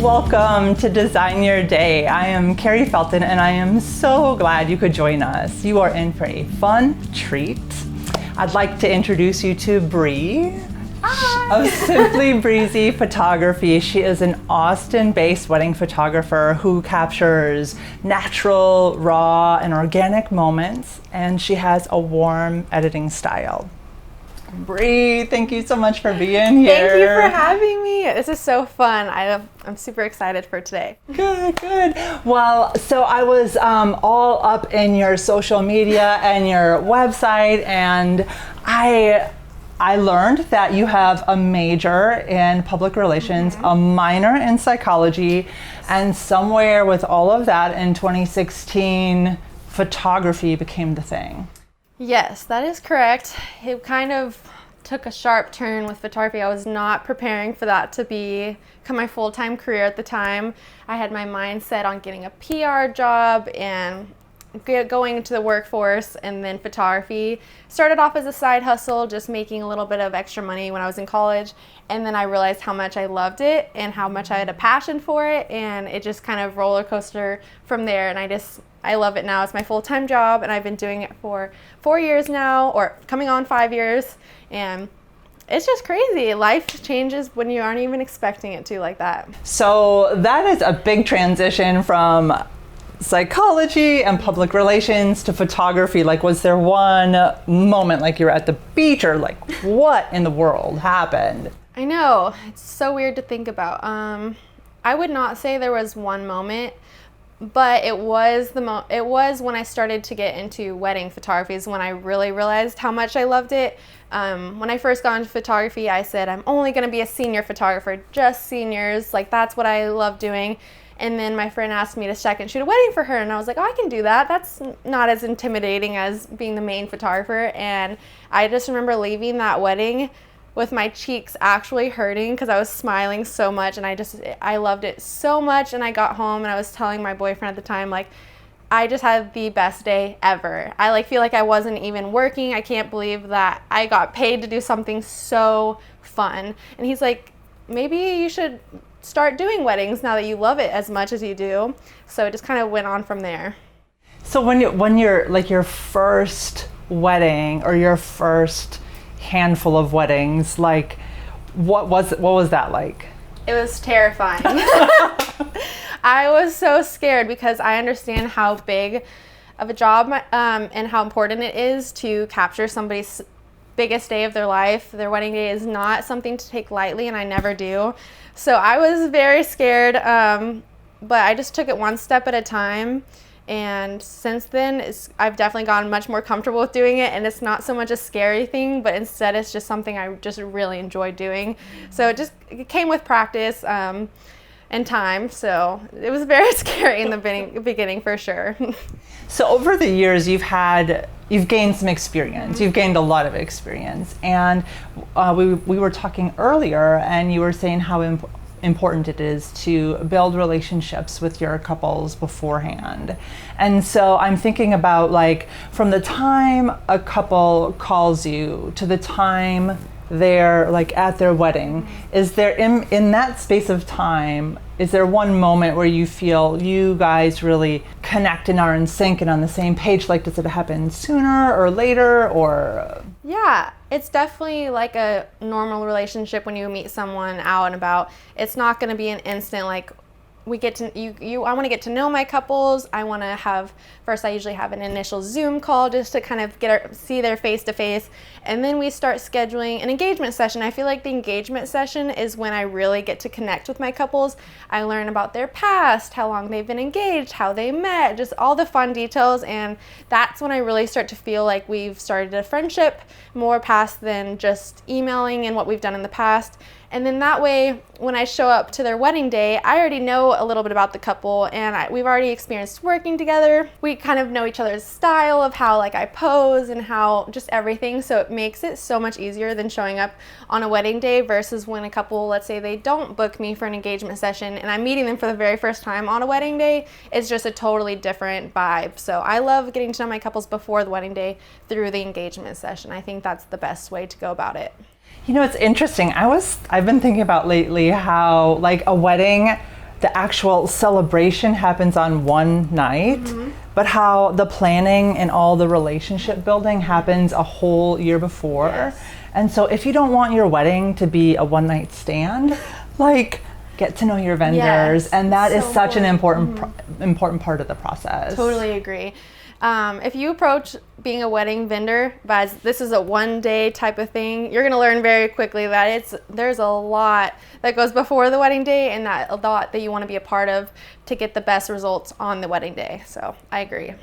Welcome to Design Your Day. I am Carrie Felton and I am so glad you could join us. You are in for a fun treat. I'd like to introduce you to Bree of Simply Breezy Photography. She is an Austin-based wedding photographer who captures natural, raw, and organic moments, and she has a warm editing style. Bree, thank you so much for being here. Thank you for having me. This is so fun. I'm super excited for today. Good. Well, so I was all up in your social media and your website, and I learned that you have a major in public relations, a minor in psychology, and somewhere with all of that in 2016, photography became the thing. Yes, that is correct. It kind of took a sharp turn with photography. I was not preparing for that to become my full-time career at the time. I had my mind set on getting a PR job and going into the workforce, and then photography started off as a side hustle, just making a little bit of extra money when I was in college, and then I realized how much I loved it and how much I had a passion for it, and it just kind of roller coaster from there, and I love it now. It's my full-time job, and I've been doing it for 4 years now, or coming on 5 years, and it's just crazy. Life changes when you aren't even expecting it to, like that. So that is a big transition from psychology and public relations to photography. Like, was there one moment, like you were at the beach, or like what in the world happened? I know, it's so weird to think about. I would not say there was one moment, but it was when I started to get into wedding photography is when I really realized how much I loved it. When I first got into photography, I said, I'm only going to be a senior photographer, just seniors. Like, that's what I love doing. And then my friend asked me to second shoot a wedding for her, and I was like, oh, I can do that. That's not as intimidating as being the main photographer. And I just remember leaving that wedding with my cheeks actually hurting because I was smiling so much, and I loved it so much. And I got home and I was telling my boyfriend at the time, like, I just had the best day ever. I feel like I wasn't even working. I can't believe that I got paid to do something so fun. And he's like, maybe you should start doing weddings now that you love it as much as you do. So it just kind of went on from there. So when you're like your first wedding or your first handful of weddings, like what was that like? It was terrifying. I was so scared because I understand how big of a job and how important it is to capture somebody's biggest day of their life. Their wedding day is not something to take lightly, and I never do. So I was very scared, but I just took it one step at a time. And since then, I've definitely gotten much more comfortable with doing it, and it's not so much a scary thing, but instead it's just something I just really enjoy doing. So it came with practice and time, so it was very scary in the beginning for sure. So over the years, you've gained some experience. You've gained a lot of experience, and we were talking earlier, and you were saying how important it is to build relationships with your couples beforehand. And so I'm thinking about, like, from the time a couple calls you to the time they're like at their wedding, is there in that space of time, is there one moment where you feel you guys really connect and are in sync and on the same page? Like, does it happen sooner or later, or? Yeah, it's definitely like a normal relationship when you meet someone out and about. It's not going to be an instant, like, we get to I want to get to know my couples. I want to I usually have an initial Zoom call just to kind of see their face to face, and then we start scheduling an engagement session. I feel like the engagement session is when I really get to connect with my couples. I learn about their past, how long they've been engaged, how they met, just all the fun details, and that's when I really start to feel like we've started a friendship more past than just emailing and what we've done in the past. And then that way, when I show up to their wedding day, I already know a little bit about the couple, and we've already experienced working together. We kind of know each other's style of how, like, I pose and how just everything. So it makes it so much easier than showing up on a wedding day versus when a couple, let's say they don't book me for an engagement session and I'm meeting them for the very first time on a wedding day. It's just a totally different vibe. So I love getting to know my couples before the wedding day through the engagement session. I think that's the best way to go about it. You know, it's interesting. I've been thinking about lately how, like, a wedding the actual celebration happens on one night, but how the planning and all the relationship building happens a whole year before. Yes. And so if you don't want your wedding to be a one night stand, like, get to know your vendors, Yes, and that is so such an important part of the process. Totally agree. If you approach being a wedding vendor as this is a one-day type of thing, you're going to learn very quickly that there's a lot that goes before the wedding day, and that a lot that you want to be a part of to get the best results on the wedding day. So I agree.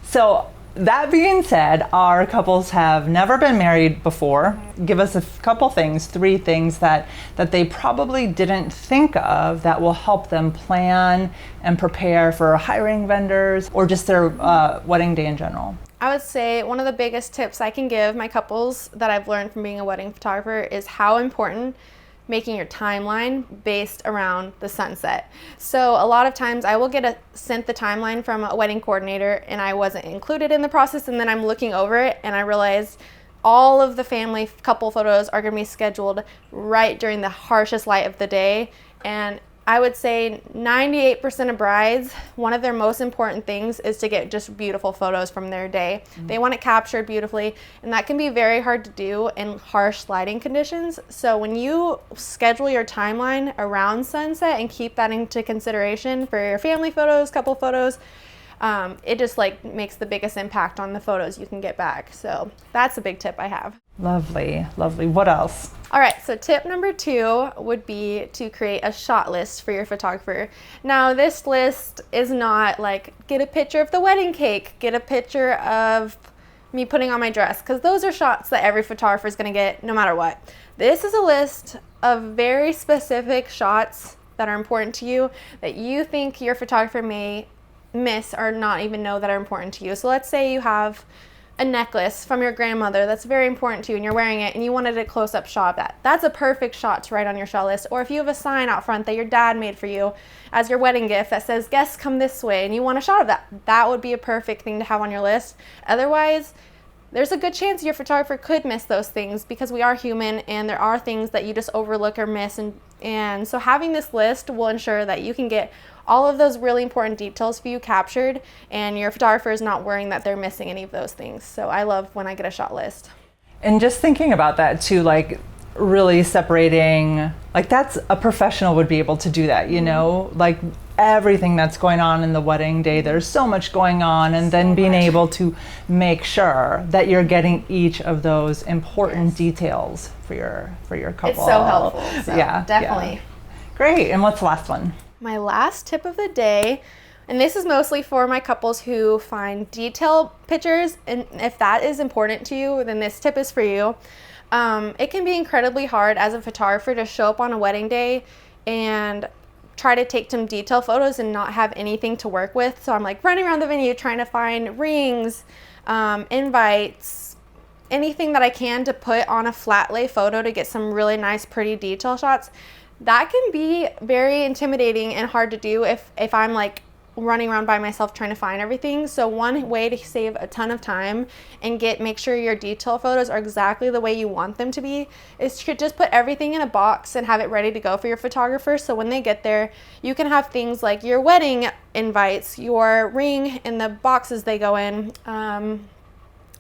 So that being said, our couples have never been married before. Give us a couple things, 3 things that they probably didn't think of that will help them plan and prepare for hiring vendors or just their wedding day in general. I would say one of the biggest tips I can give my couples that I've learned from being a wedding photographer is how important making your timeline based around the sunset. So a lot of times I will get sent the timeline from a wedding coordinator and I wasn't included in the process, and then I'm looking over it and I realize all of the family couple photos are gonna be scheduled right during the harshest light of the day. And I would say 98% of brides, one of their most important things is to get just beautiful photos from their day. They want it captured beautifully, and that can be very hard to do in harsh lighting conditions. So when you schedule your timeline around sunset and keep that into consideration for your family photos, couple photos, it just like makes the biggest impact on the photos you can get back. So that's a big tip I have. Lovely, lovely. What else? All right, so tip number 2 would be to create a shot list for your photographer. Now, this list is not like get a picture of the wedding cake, get a picture of me putting on my dress, because those are shots that every photographer is going to get no matter what. This is a list of very specific shots that are important to you that you think your photographer may miss or not even know that are important to you. So let's say you have a necklace from your grandmother that's very important to you and you're wearing it and you wanted a close-up shot of that. That's a perfect shot to write on your shot list. Or if you have a sign out front that your dad made for you as your wedding gift that says guests come this way and you want a shot of that, that would be a perfect thing to have on your list. Otherwise, there's a good chance your photographer could miss those things because we are human and there are things that you just overlook or miss, and so having this list will ensure that you can get all of those really important details for you captured and your photographer is not worrying that they're missing any of those things. So I love when I get a shot list. And just thinking about that too, like really separating, like that's a professional would be able to do that, you know, like everything that's going on in the wedding day, there's so much going on, and then being able to make sure that you're getting each of those important details for your couple. It's so helpful. So yeah, definitely. Yeah. Great. And what's the last one? My last tip of the day, and this is mostly for my couples who find detailed pictures, and if that is important to you, then this tip is for you. It can be incredibly hard as a photographer to show up on a wedding day and try to take some detail photos and not have anything to work with. So I'm like running around the venue trying to find rings, invites, anything that I can to put on a flat lay photo to get some really nice, pretty detail shots. That can be very intimidating and hard to do if I'm like running around by myself trying to find everything. So one way to save a ton of time and make sure your detail photos are exactly the way you want them to be is to just put everything in a box and have it ready to go for your photographer. So when they get there, you can have things like your wedding invites, your ring in the boxes they go in,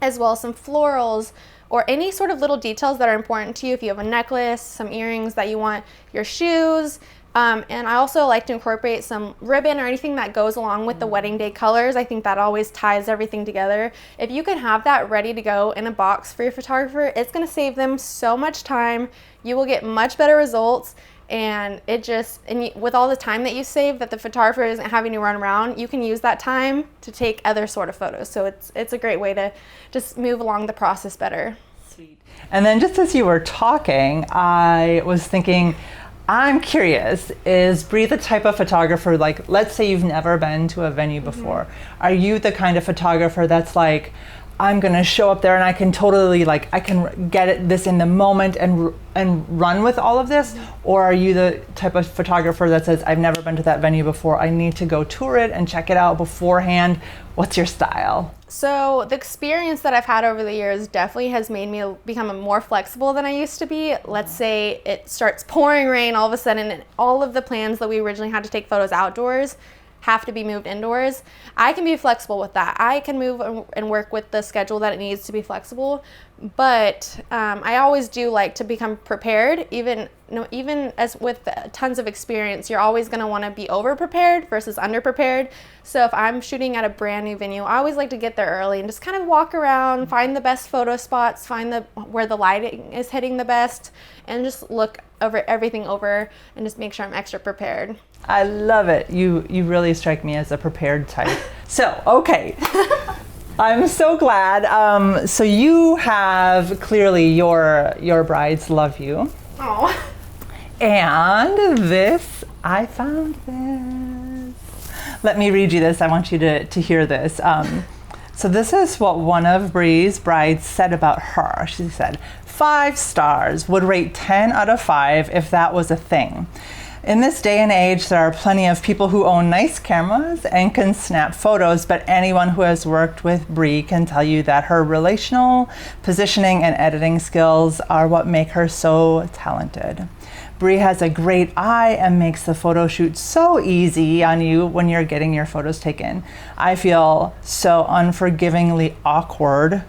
as well as some florals, or any sort of little details that are important to you. If you have a necklace, some earrings that you want, your shoes, and I also like to incorporate some ribbon or anything that goes along with the wedding day colors. I think that always ties everything together. If you can have that ready to go in a box for your photographer, it's gonna save them so much time. You will get much better results, and with all the time that you save that the photographer isn't having to run around, you can use that time to take other sort of photos. So it's a great way to just move along the process better. Sweet. And then just as you were talking, I was thinking, I'm curious, is Bree the type of photographer, like let's say you've never been to a venue before, are you the kind of photographer that's like, I'm gonna show up there and I can totally I can this in the moment and run with all of this? Or are you the type of photographer that says, I've never been to that venue before, I need to go tour it and check it out beforehand? What's your style? So the experience that I've had over the years definitely has made me become more flexible than I used to be. Let's say it starts pouring rain all of a sudden, and all of the plans that we originally had to take photos outdoors have to be moved indoors. I can be flexible with that. I can move and work with the schedule that it needs to be flexible, but I always do like to become prepared. Even as with tons of experience, you're always going to want to be over prepared versus under prepared. So if I'm shooting at a brand new venue, I always like to get there early and just kind of walk around, find the best photo spots, find where the lighting is hitting the best, and just look everything over and just make sure I'm extra prepared. I love it. You really strike me as a prepared type. So, okay. I'm so glad. So you have clearly your brides love you. Oh. And I found this. Let me read you this. I want you to hear this. So this is what one of Bree's brides said about her. She said, 5 stars, would rate 10 out of 5 if that was a thing. In this day and age, there are plenty of people who own nice cameras and can snap photos, but anyone who has worked with Bree can tell you that her relational, positioning, and editing skills are what make her so talented. Bree has a great eye and makes the photo shoot so easy on you when you're getting your photos taken. I feel so unforgivingly awkward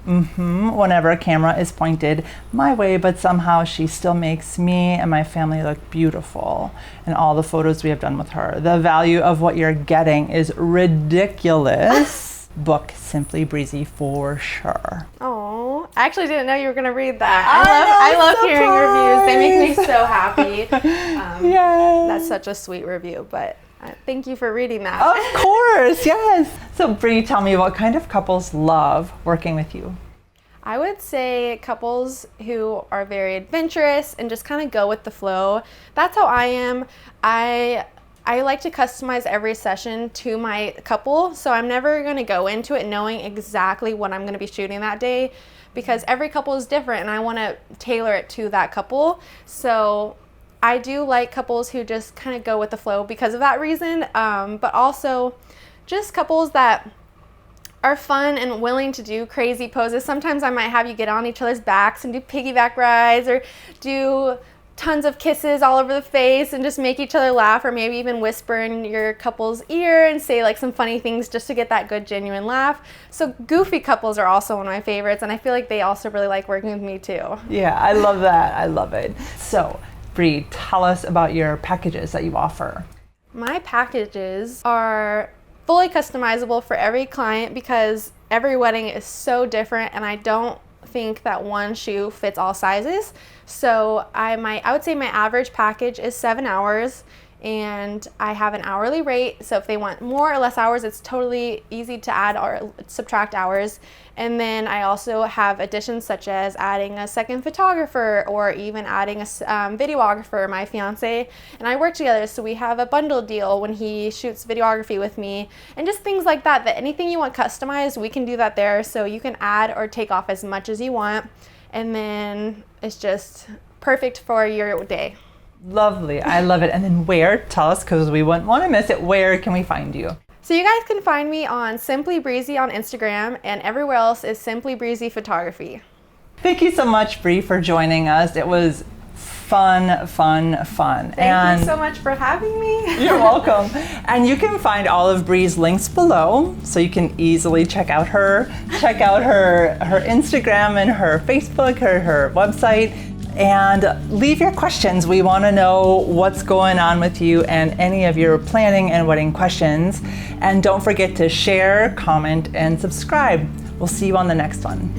whenever a camera is pointed my way, but somehow she still makes me and my family look beautiful in all the photos we have done with her. The value of what you're getting is ridiculous. Book Simply Breezy for sure. Oh, I actually didn't know you were going to read that. I love hearing reviews. They make me so happy. Yes. That's such a sweet review, but thank you for reading that. Of course, yes. So Bree, tell me, what kind of couples love working with you? I would say couples who are very adventurous and just kind of go with the flow. That's how I am. I like to customize every session to my couple, so I'm never going to go into it knowing exactly what I'm going to be shooting that day, because every couple is different and I want to tailor it to that couple. So I do like couples who just kind of go with the flow because of that reason, but also just couples that are fun and willing to do crazy poses. Sometimes I might have you get on each other's backs and do piggyback rides or do tons of kisses all over the face and just make each other laugh, or maybe even whisper in your couple's ear and say like some funny things just to get that good genuine laugh. So goofy couples are also one of my favorites, and I feel like they also really like working with me too. Yeah, I love that. I love it. So Bree, tell us about your packages that you offer. My packages are fully customizable for every client because every wedding is so different, and I don't think that one shoe fits all sizes. So I would say my average package is 7 hours, and I have an hourly rate. So if they want more or less hours, it's totally easy to add or subtract hours. And then I also have additions such as adding a second photographer or even adding a videographer, my fiance and I work together. So we have a bundle deal when he shoots videography with me, and just things like that, that anything you want customized, we can do that there. So you can add or take off as much as you want. And then it's just perfect for your day. Lovely. I love it. And then where? Tell us, because we wouldn't want to miss it. Where can we find you? So you guys can find me on Simply Breezy on Instagram, and everywhere else is Simply Breezy Photography. Thank you so much, Bree, for joining us. It was fun. Thank you so much for having me. You're welcome. And you can find all of Bree's links below, so you can easily check out her Instagram and her Facebook, her website, and leave your questions. We want to know what's going on with you and any of your planning and wedding questions. And don't forget to share, comment, and subscribe. We'll see you on the next one.